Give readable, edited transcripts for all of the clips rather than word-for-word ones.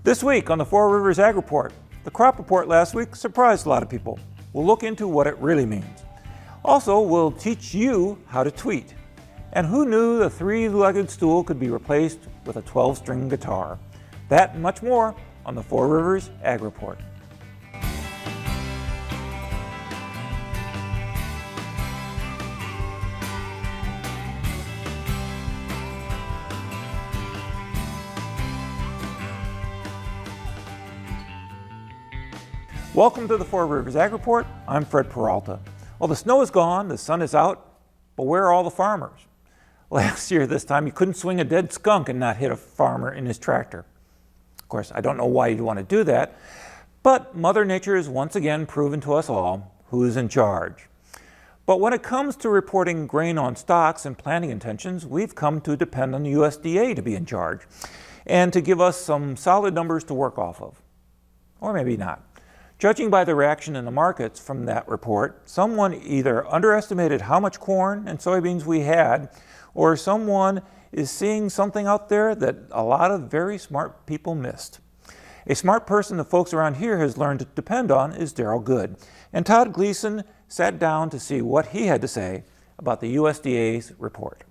This week on the Four Rivers Ag Report, the crop report last week surprised a lot of people. We'll look into what it really means. Also, we'll teach you how to tweet. And who knew the three-legged stool could be replaced with a 12-string guitar? That and much more on the Four Rivers Ag Report. Welcome to the Four Rivers Ag Report. I'm Fred Peralta. Well, the snow is gone, the sun is out, but where are all the farmers? Last year this time you couldn't swing a dead skunk and not hit a farmer in his tractor. Of course, I don't know why you'd want to do that, but Mother Nature has once again proven to us all who's in charge. But when it comes to reporting grain on stocks and planting intentions, we've come to depend on the USDA to be in charge and to give us some solid numbers to work off of. Or maybe not. Judging by the reaction in the markets from that report, someone either underestimated how much corn and soybeans we had, or someone is seeing something out there that a lot of very smart people missed. A smart person the folks around here has learned to depend on is Darrell Good, and Todd Gleason sat down to see what he had to say about the USDA's report.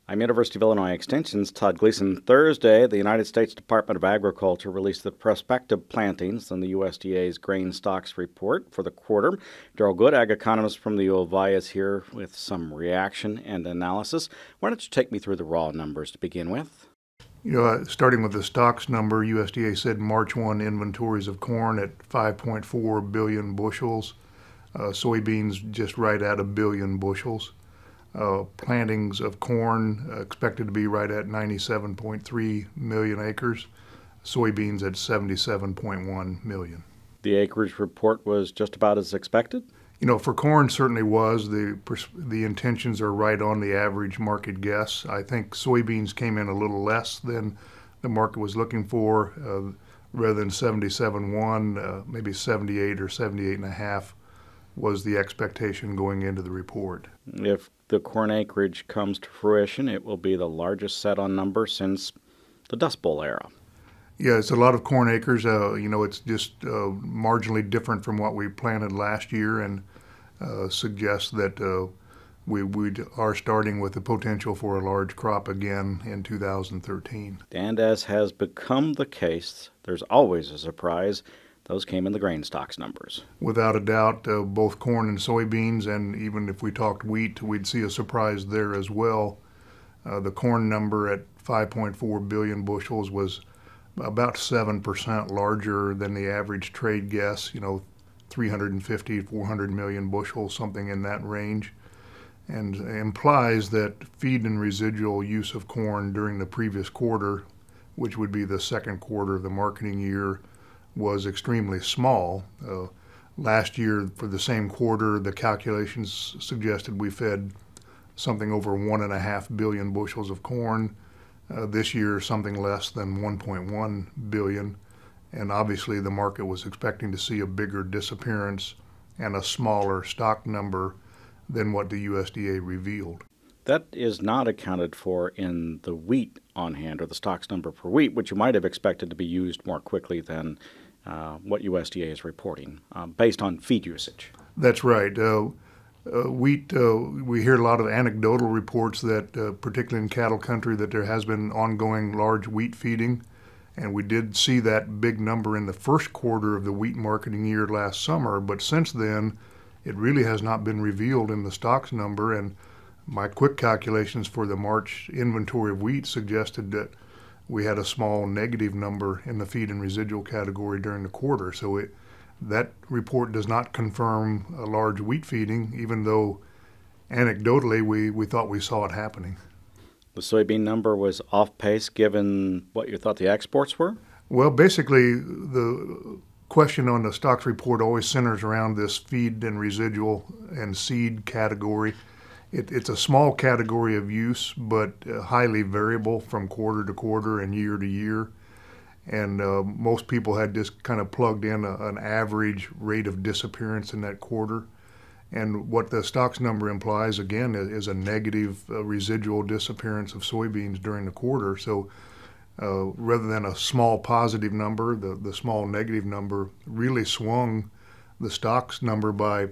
I'm University of Illinois Extension's Todd Gleason. Thursday, the United States Department of Agriculture released the prospective plantings in the USDA's grain stocks report for the quarter. Darrell Good, ag economist from the U of I, is here with some reaction and analysis. Why don't you take me through the raw numbers to begin with? Starting with the stocks number, USDA said March 1 inventories of corn at 5.4 billion bushels, soybeans just right at 1 billion bushels. Plantings of corn expected to be right at 97.3 million acres, soybeans at 77.1 million. The acreage report was just about as expected? For corn certainly was. The intentions are right on the average market guess. I think soybeans came in a little less than the market was looking for. Rather than 77.1, maybe 78 or 78.5 was the expectation going into the report. If the corn acreage comes to fruition, it will be the largest set on number since the Dust Bowl era. Yeah, it's a lot of corn acres. It's just marginally different from what we planted last year, and suggests that we are starting with the potential for a large crop again in 2013. And as has become the case, there's always a surprise. Those came in the grain stocks numbers. Without a doubt, both corn and soybeans, and even if we talked wheat, we'd see a surprise there as well. The corn number at 5.4 billion bushels was about 7% larger than the average trade guess, 350, 400 million bushels, something in that range, and implies that feed and residual use of corn during the previous quarter, which would be the second quarter of the marketing year, was extremely small. Last year, for the same quarter, the calculations suggested we fed something over 1.5 billion bushels of corn. This year, something less than 1.1 billion. And obviously, the market was expecting to see a bigger disappearance and a smaller stock number than what the USDA revealed. That is not accounted for in the wheat on hand, or the stocks number for wheat, which you might have expected to be used more quickly than what USDA is reporting, based on feed usage. That's right. Wheat, we hear a lot of anecdotal reports that, particularly in cattle country, that there has been ongoing large wheat feeding. And we did see that big number in the first quarter of the wheat marketing year last summer, but since then, it really has not been revealed in the stocks number. And my quick calculations for the March inventory of wheat suggested that we had a small negative number in the feed and residual category during the quarter. So that report does not confirm a large wheat feeding, even though anecdotally we thought we saw it happening. The soybean number was off pace given what you thought the exports were? Well, basically, the question on the stocks report always centers around this feed and residual and seed category. It's a small category of use, but highly variable from quarter to quarter and year to year. And most people had just kind of plugged in an average rate of disappearance in that quarter. And what the stocks number implies, again, is a negative residual disappearance of soybeans during the quarter. So rather than a small positive number, the small negative number really swung the stocks number by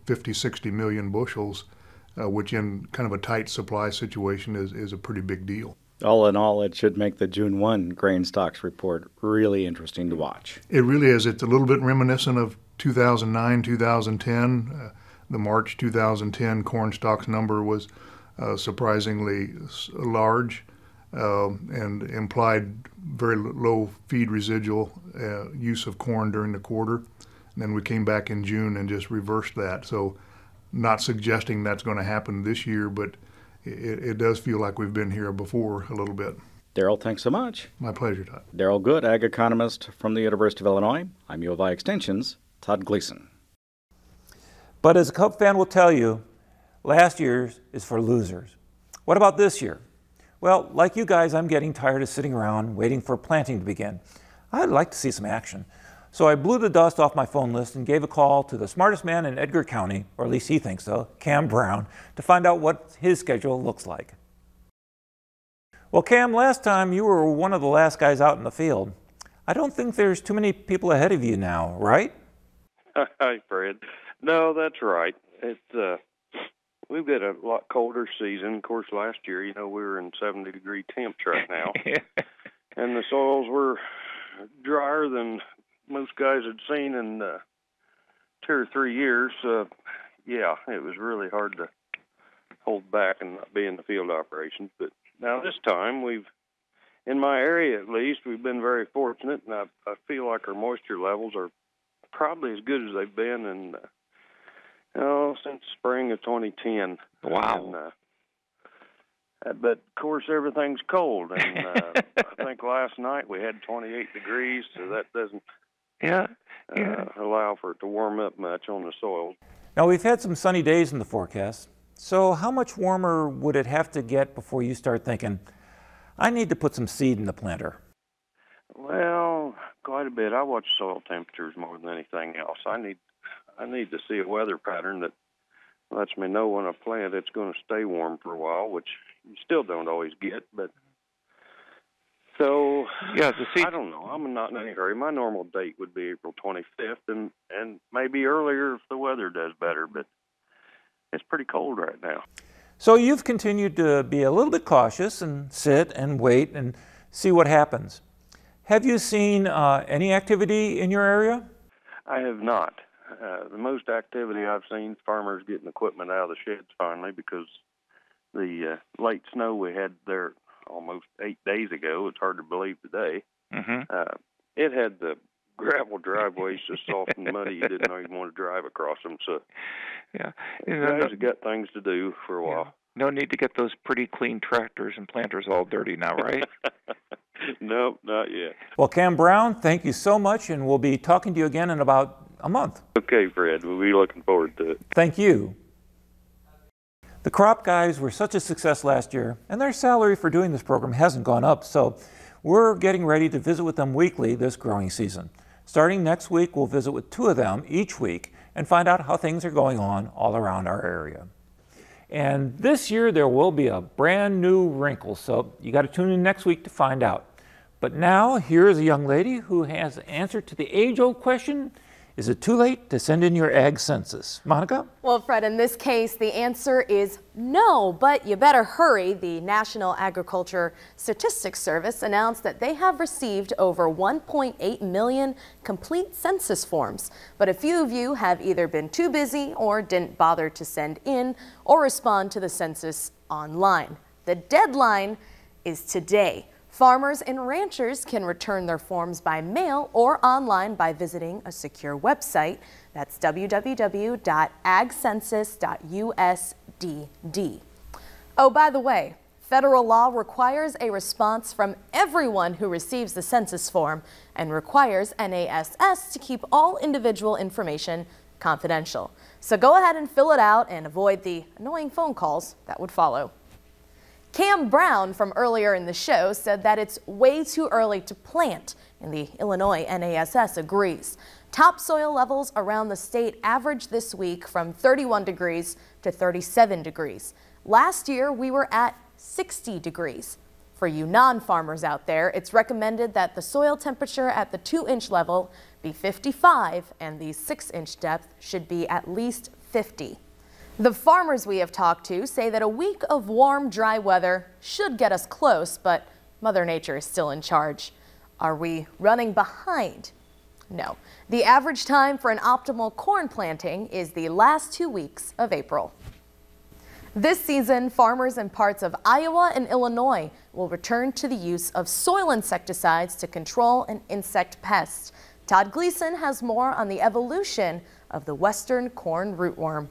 50, 60 million bushels, which in kind of a tight supply situation is a pretty big deal. All in all, it should make the June 1 grain stocks report really interesting to watch. It really is. It's a little bit reminiscent of 2009, 2010. The March 2010 corn stocks number was surprisingly large and implied very low feed residual use of corn during the quarter. And then we came back in June and just reversed that. So not suggesting that's going to happen this year, but it does feel like we've been here before a little bit. Darrell, thanks so much. My pleasure, Todd. Darrell Good, ag economist from the University of Illinois. I'm U of I Extension's Todd Gleason. But as a Cub fan will tell you, last year's is for losers. What about this year? Well, like you guys, I'm getting tired of sitting around waiting for planting to begin. I'd like to see some action. So I blew the dust off my phone list and gave a call to the smartest man in Edgar County, or at least he thinks so, Cam Browne, to find out what his schedule looks like. Well, Cam, last time you were one of the last guys out in the field. I don't think there's too many people ahead of you now, right? Hi, Fred. No, that's right. We've got a lot colder season. Of course, last year, we were in 70-degree temps right now. And the soils were drier than most guys had seen in 2 or 3 years. Yeah, it was really hard to hold back and not be in the field operations. But now this time, in my area at least, we've been very fortunate, and I feel like our moisture levels are probably as good as they've been in since spring of 2010. Wow. And, but of course everything's cold, and I think last night we had 28 degrees, so that doesn't allow for it to warm up much on the soil. Now we've had some sunny days in the forecast, so how much warmer would it have to get before you start thinking, I need to put some seed in the planter? Well, quite a bit. I watch soil temperatures more than anything else. I need to see a weather pattern that lets me know when I plant it's going to stay warm for a while, which you still don't always get. But so I don't know. I'm not in any hurry. My normal date would be April 25th, and maybe earlier if the weather does better. But it's pretty cold right now. So you've continued to be a little bit cautious and sit and wait and see what happens. Have you seen any activity in your area? I have not. The most activity I've seen, farmers getting equipment out of the sheds finally, because the late snow we had there almost 8 days ago, it's hard to believe today, it had the gravel driveways so soft and muddy you didn't even want to drive across them. So guys have got things to do for a while. No need to get those pretty clean tractors and planters all dirty now, right? Nope, not yet. Well, Cam Browne, thank you so much, and we'll be talking to you again in about a month. Okay, Fred. We'll be looking forward to it. Thank you. The crop guys were such a success last year, and their salary for doing this program hasn't gone up, so we're getting ready to visit with them weekly this growing season. Starting next week, we'll visit with 2 of them each week and find out how things are going on all around our area. And this year, there will be a brand new wrinkle, so you got to tune in next week to find out. But now, here's a young lady who has the answer to the age-old question, is it too late to send in your ag census? Monica? Well, Fred, in this case, the answer is no, but you better hurry. The National Agriculture Statistics Service announced that they have received over 1.8 million complete census forms. But a few of you have either been too busy or didn't bother to send in or respond to the census online. The deadline is today. Farmers and ranchers can return their forms by mail or online by visiting a secure website. That's www.agcensus.usdd. Oh, by the way, federal law requires a response from everyone who receives the census form and requires NASS to keep all individual information confidential. So go ahead and fill it out and avoid the annoying phone calls that would follow. Cam Browne from earlier in the show said that it's way too early to plant, and the Illinois NASS agrees. Topsoil levels around the state averaged this week from 31 degrees to 37 degrees. Last year, we were at 60 degrees. For you non-farmers out there, it's recommended that the soil temperature at the 2-inch level be 55 and the 6-inch depth should be at least 50. The farmers we have talked to say that a week of warm, dry weather should get us close, but Mother Nature is still in charge. Are we running behind? No. The average time for an optimal corn planting is the last 2 weeks of April. This season, farmers in parts of Iowa and Illinois will return to the use of soil insecticides to control an insect pest. Todd Gleason has more on the evolution of the western corn rootworm.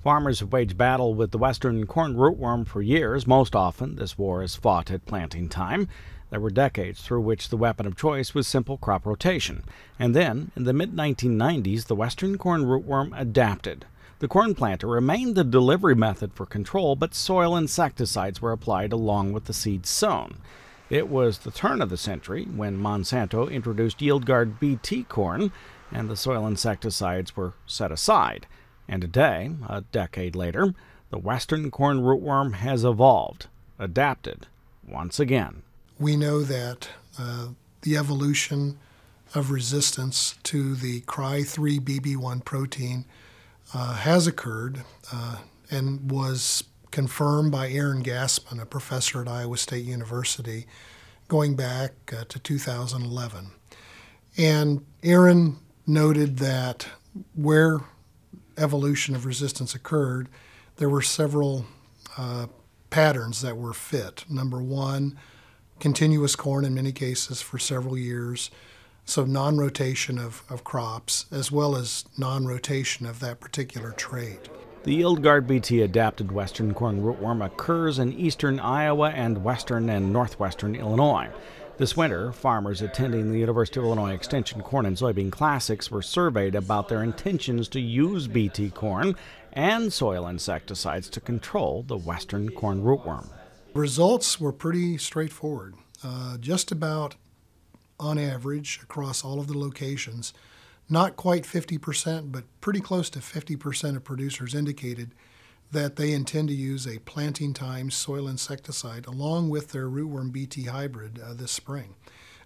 Farmers have waged battle with the western corn rootworm for years. Most often, this war is fought at planting time. There were decades through which the weapon of choice was simple crop rotation. And then, in the mid-1990s, the western corn rootworm adapted. The corn planter remained the delivery method for control, but soil insecticides were applied along with the seeds sown. It was the turn of the century when Monsanto introduced Yield Guard BT corn, and the soil insecticides were set aside. And today, a decade later, the western corn rootworm has evolved, adapted once again. We know that the evolution of resistance to the Cry3BB1 protein has occurred and was confirmed by Aaron Gassman, a professor at Iowa State University, going back to 2011. And Aaron noted that where evolution of resistance occurred, there were several patterns that were fit. Number one, continuous corn in many cases for several years, so non-rotation of crops, as well as non-rotation of that particular trait. The Yield Guard BT adapted western corn rootworm occurs in eastern Iowa and western and northwestern Illinois. This winter, farmers attending the University of Illinois Extension Corn and Soybean Classics were surveyed about their intentions to use BT corn and soil insecticides to control the western corn rootworm. Results were pretty straightforward. Just about on average across all of the locations, not quite 50%, but pretty close to 50% of producers indicated that they intend to use a planting time soil insecticide along with their rootworm BT hybrid this spring.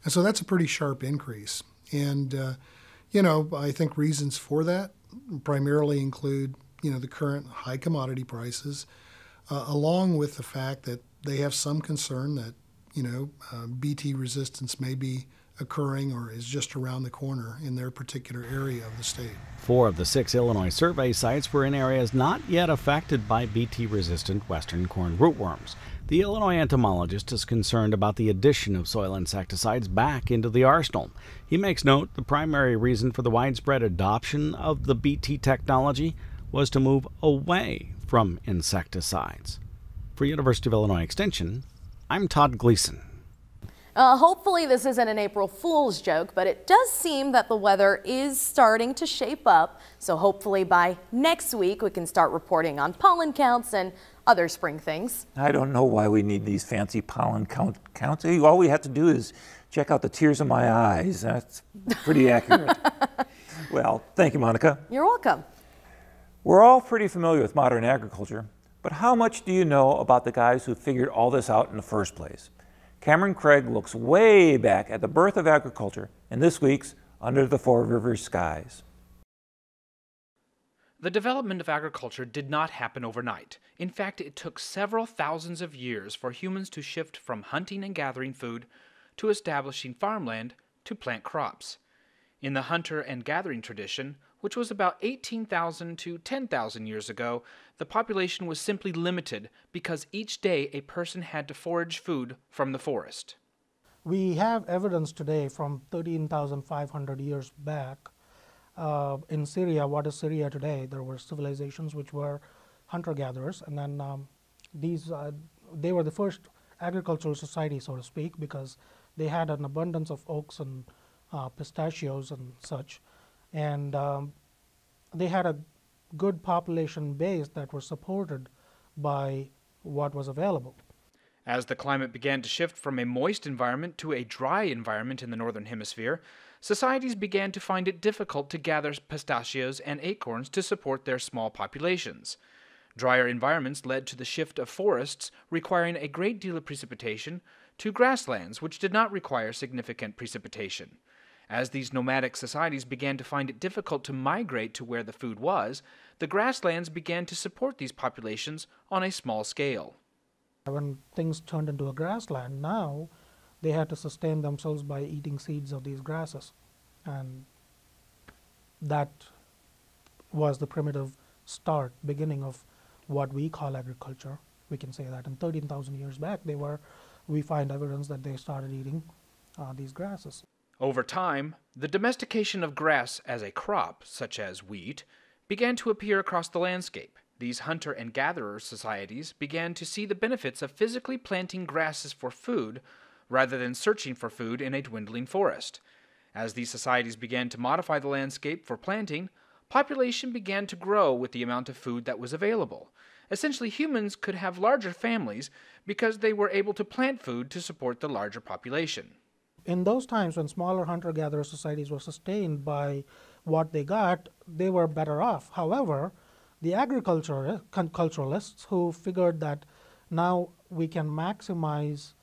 And so that's a pretty sharp increase. And, I think reasons for that primarily include, the current high commodity prices, along with the fact that they have some concern that, BT resistance may be occurring or is just around the corner in their particular area of the state. 4 of the 6 Illinois survey sites were in areas not yet affected by BT-resistant western corn rootworms. The Illinois entomologist is concerned about the addition of soil insecticides back into the arsenal. He makes note the primary reason for the widespread adoption of the BT technology was to move away from insecticides. For University of Illinois Extension, I'm Todd Gleason. Hopefully this isn't an April Fool's joke, but it does seem that the weather is starting to shape up. So hopefully by next week we can start reporting on pollen counts and other spring things. I don't know why we need these fancy pollen counts. All we have to do is check out the tears in my eyes. That's pretty accurate. Well, thank you, Monica. You're welcome. We're all pretty familiar with modern agriculture, but how much do you know about the guys who figured all this out in the first place? Cameron Craig looks way back at the birth of agriculture in this week's Under the Four Rivers Skies. The development of agriculture did not happen overnight. In fact, it took several thousands of years for humans to shift from hunting and gathering food to establishing farmland to plant crops. In the hunter and gathering tradition, which was about 18,000 to 10,000 years ago, the population was simply limited because each day a person had to forage food from the forest. We have evidence today from 13,500 years back in Syria. What is Syria today? There were civilizations which were hunter-gatherers, and then they were the first agricultural society, so to speak, because they had an abundance of oaks and pistachios and such. And they had a good population base that was supported by what was available. As the climate began to shift from a moist environment to a dry environment in the northern hemisphere, societies began to find it difficult to gather pistachios and acorns to support their small populations. Drier environments led to the shift of forests requiring a great deal of precipitation to grasslands which did not require significant precipitation. As these nomadic societies began to find it difficult to migrate to where the food was, the grasslands began to support these populations on a small scale. When things turned into a grassland, now they had to sustain themselves by eating seeds of these grasses. And that was the primitive beginning of what we call agriculture. We can say that. And 13,000 years back, we find evidence that they started eating these grasses. Over time, the domestication of grass as a crop, such as wheat, began to appear across the landscape. These hunter and gatherer societies began to see the benefits of physically planting grasses for food rather than searching for food in a dwindling forest. As these societies began to modify the landscape for planting, population began to grow with the amount of food that was available. Essentially, humans could have larger families because they were able to plant food to support the larger population. In those times when smaller hunter-gatherer societies were sustained by what they got, they were better off. However, the agriculturalists who figured that now we can maximize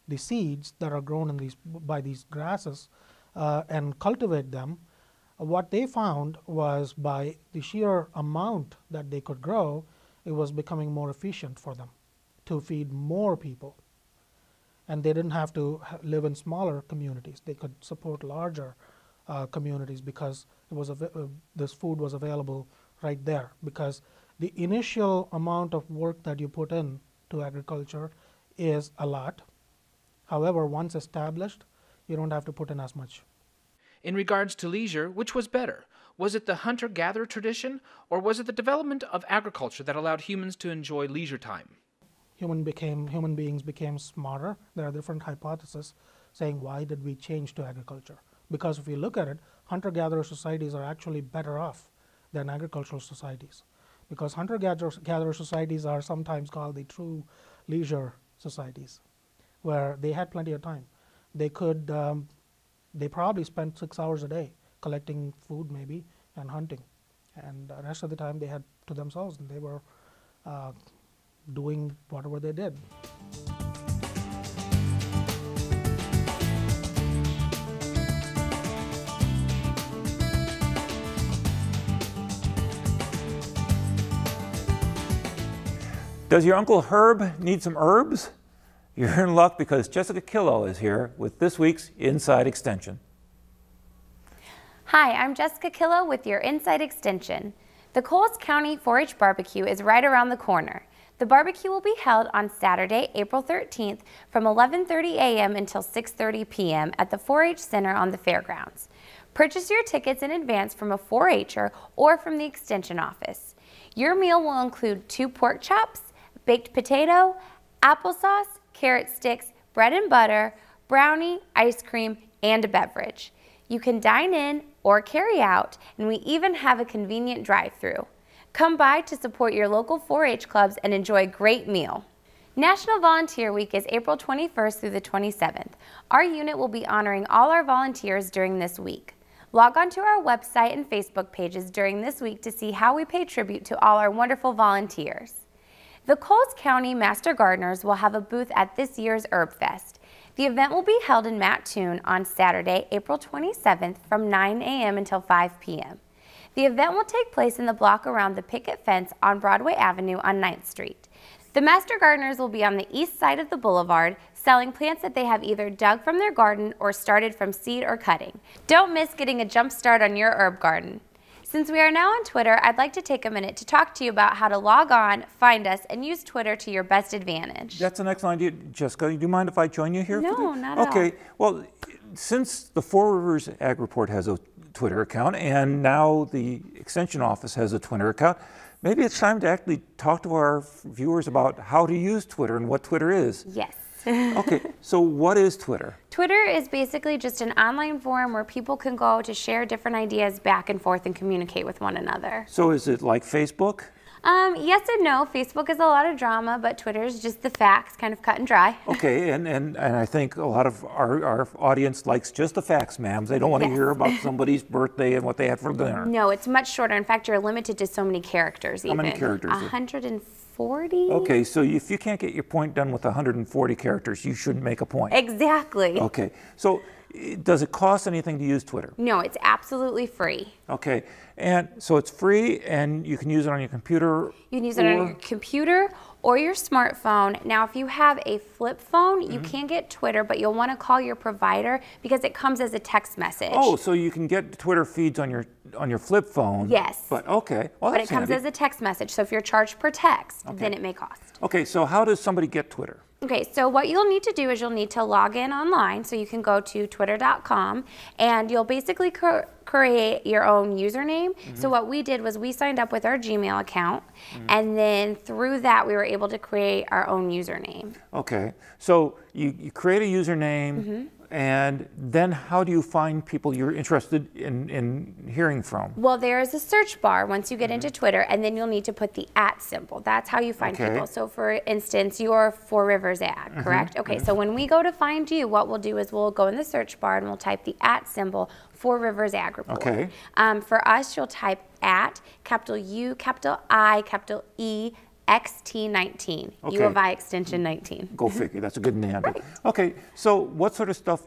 the seeds that are grown by these grasses and cultivate them, what they found was by the sheer amount that they could grow, it was becoming more efficient for them to feed more people. And they didn't have to live in smaller communities. They could support larger communities because this food was available right there. Because the initial amount of work that you put in to agriculture is a lot. However, once established, you don't have to put in as much. In regards to leisure, which was better? Was it the hunter-gatherer tradition, or was it the development of agriculture that allowed humans to enjoy leisure time? Human beings became smarter. There are different hypotheses saying why did we change to agriculture? Because if you look at it, hunter-gatherer societies are actually better off than agricultural societies. Because hunter-gatherer societies are sometimes called the true leisure societies, where they had plenty of time. They could, they probably spent 6 hours a day collecting food maybe and hunting. And the rest of the time they had to themselves, and they were doing whatever they did. Does your Uncle Herb need some herbs? You're in luck because Jessica Killow is here with this week's Inside Extension. Hi, I'm Jessica Killow with your Inside Extension. The Coles County 4-H Barbecue is right around the corner. The barbecue will be held on Saturday, April 13th from 11:30 a.m. until 6:30 p.m. at the 4-H Center on the fairgrounds. Purchase your tickets in advance from a 4-H'er or from the Extension office. Your meal will include 2 pork chops, baked potato, applesauce, carrot sticks, bread and butter, brownie, ice cream, and a beverage. You can dine in or carry out, and we even have a convenient drive-thru. Come by to support your local 4-H clubs and enjoy a great meal. National Volunteer Week is April 21st through the 27th. Our unit will be honoring all our volunteers during this week. Log on to our website and Facebook pages during this week to see how we pay tribute to all our wonderful volunteers. The Coles County Master Gardeners will have a booth at this year's Herb Fest. The event will be held in Mattoon on Saturday, April 27th from 9 a.m. until 5 p.m. The event will take place in the block around the picket fence on Broadway Avenue on 9th Street. The Master Gardeners will be on the east side of the boulevard, selling plants that they have either dug from their garden or started from seed or cutting. Don't miss getting a jump start on your herb garden. Since we are now on Twitter, I'd like to take a minute to talk to you about how to log on, find us, and use Twitter to your best advantage. That's an excellent idea. Jessica, do you mind if I join you here? No, not at all. Okay, well, since the Four Rivers Ag Report has a Twitter account, and now the Extension Office has a Twitter account, maybe it's time to actually talk to our viewers about how to use Twitter and what Twitter is. Yes. Okay, so what is Twitter? Twitter is basically just an online forum where people can go to share different ideas back and forth and communicate with one another. So is it like Facebook? Yes and no. Facebook is a lot of drama, but Twitter is just the facts, kind of cut and dry. Okay, and I think a lot of our audience likes just the facts, ma'am. They don't want to hear about somebody's birthday and what they had for dinner. No, it's much shorter. In fact, you're limited to so many characters even. How many characters? 140. Okay, so if you can't get your point done with 140 characters, you shouldn't make a point. Exactly. Okay, so does it cost anything to use Twitter? No, it's absolutely free. Okay, and so it's free and you can use it on your computer? You can use it on your computer or your smartphone. Now, if you have a flip phone, you can get Twitter, but you'll want to call your provider because it comes as a text message. Oh, so you can get Twitter feeds on your flip phone? Yes. But okay, well, but that's it comes handy. as a text message, so if you're charged per text, then it may cost. Okay, so how does somebody get Twitter? Okay, so what you'll need to do is you'll need to log in online. So you can go to twitter.com and you'll basically create your own username. So what we did was we signed up with our Gmail account and then through that we were able to create our own username. Okay, so you create a username and then how do you find people you're interested in hearing from? Well, there is a search bar once you get into Twitter, and then you'll need to put the @ symbol. That's how you find people. So for instance, you're Four Rivers Ag, correct? Okay, so when we go to find you, what we'll do is we'll go in the search bar and we'll type the @ symbol, Four Rivers Ag Report. Okay. For us, you'll type @ capital U, capital I, capital E, XT19, U of I extension 19. Go figure, that's a good name. Okay, so what sort of stuff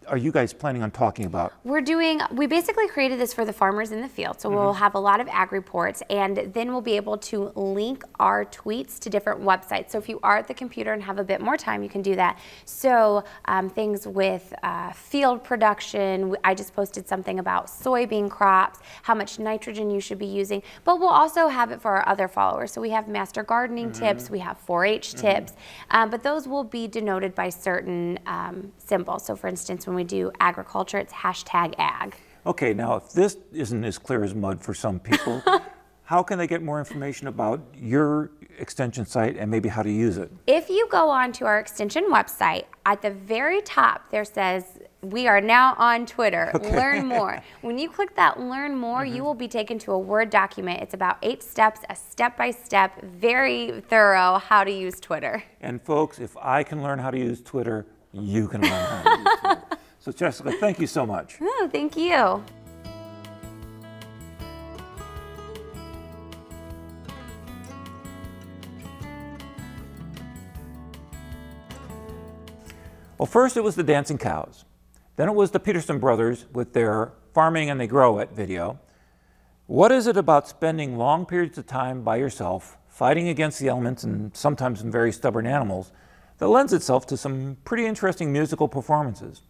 are you guys planning on talking about? We basically created this for the farmers in the field. So we'll have a lot of ag reports and then we'll be able to link our tweets to different websites. So if you are at the computer and have a bit more time, you can do that. So things with field production, I just posted something about soybean crops, how much nitrogen you should be using, but we'll also have it for our other followers. So we have master gardening tips, we have 4-H tips, but those will be denoted by certain symbols. So for instance, when we do agriculture, it's #ag. Okay, now if this isn't as clear as mud for some people, how can they get more information about your extension site and maybe how to use it? If you go on to our extension website, at the very top there says, we are now on Twitter, learn more. When you click that learn more, you will be taken to a Word document. It's about 8 steps, a step-by-step, very thorough how to use Twitter. And folks, if I can learn how to use Twitter, you can learn how to use Twitter. So Jessica, thank you so much. Oh, thank you. Well, first it was the dancing cows. Then it was the Peterson brothers with their Farming and They Grow It video. What is it about spending long periods of time by yourself, fighting against the elements and sometimes some very stubborn animals, that lends itself to some pretty interesting musical performances?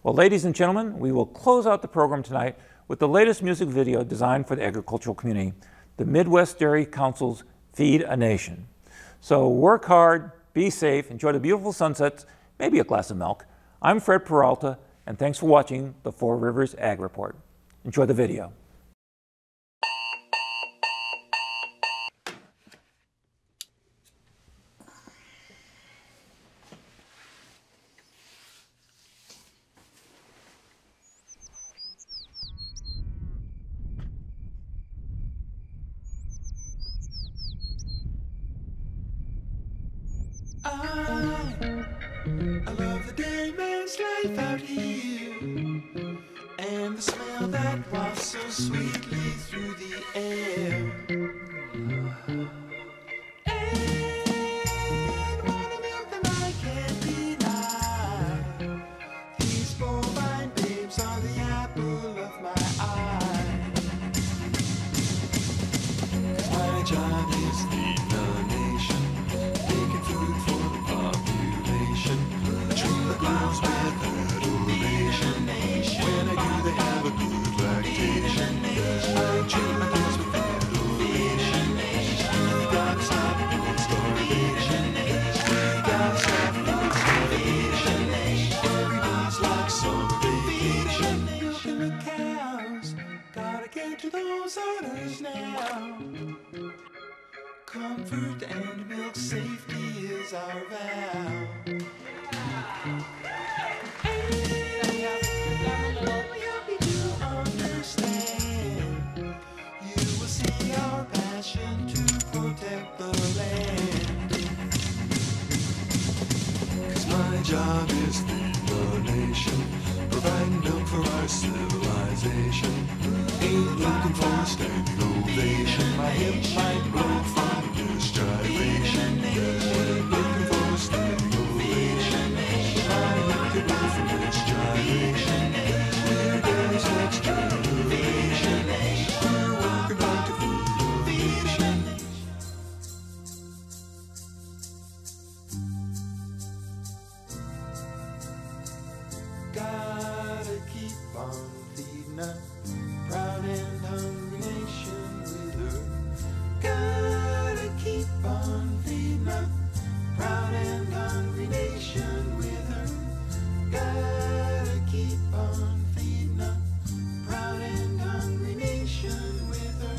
Well, ladies and gentlemen, we will close out the program tonight with the latest music video designed for the agricultural community, the Midwest Dairy Council's Feed a Nation. So work hard, be safe, enjoy the beautiful sunsets, maybe a glass of milk. I'm Fred Peralta, and thanks for watching the Four Rivers Ag Report. Enjoy the video. I love the dayman's life out here, and the smell that wafts so sweetly through the air. And what a milk that I can't deny. These bovine babes are the apple of my eye. 'Cause my job is feed the nation, making food for the population. I treat the girls with adoration. When I do, they have a good lactation. I treat my kids with adoration. We gotta stop food starvation. We gotta stop food starvation. Every day's like summer vacation. Milking the cows, gotta get to those owners now. Comfort and milk safety is our vow. And happy to understand, you will see our passion to job is feed the nation, provide milk for our civilization. Ain't looking for a standing ovation. My hip might blow from this gyration. Ain't looking for a standing ovation. My hip could blow from this gyration. We're Daddy's next generation. We're working hard to feed the nation. Gotta keep on feeding a proud and hungry nation with her. Gotta keep on feeding a proud and hungry nation with her. Gotta keep on feeding a proud and hungry nation with her.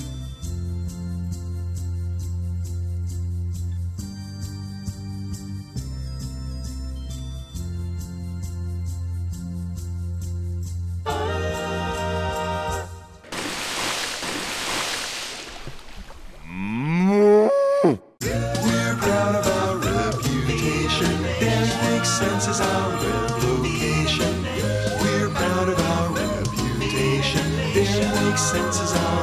We're proud of our reputation. That makes sense as our web location. We're proud of our reputation. That makes sense as our